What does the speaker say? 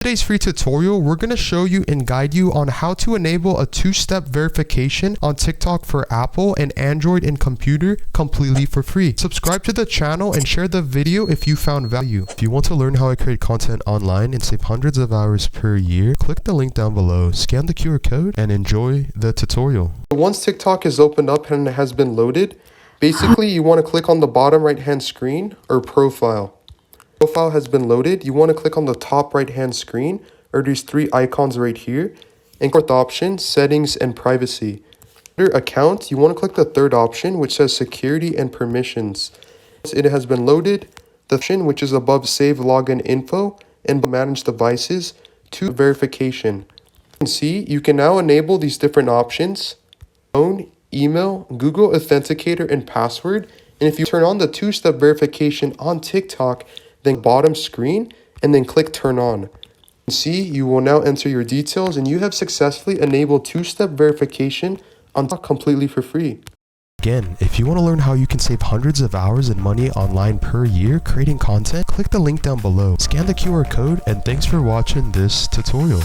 Today's free tutorial, we're going to show you and guide you on how to enable a two-step verification on TikTok for Apple and Android and computer completely for free. Subscribe to the channel and share the video if you found value. If you want to learn how I create content online and save hundreds of hours per year, click the link down below, scan the QR code, and enjoy the tutorial. Once TikTok is opened up and it has been loaded, basically you want to click on the bottom right-hand screen or profile. Profile has been loaded. You want to click on the top right hand screen or these three icons right here and click the option settings and privacy. Under account, you want to click the third option which says security and permissions. Once it has been loaded, the option which is above save login info and manage devices to verification. You can see you can now enable these different options: phone, email, Google Authenticator, and password. And if you turn on the two-step verification on TikTok, then bottom screen and then click turn on. You can see you will now enter your details and you have successfully enabled two-step verification on TikTok completely for free. Again, if you want to learn how you can save hundreds of hours and money online per year creating content, click the link down below, scan the QR code, and thanks for watching this tutorial.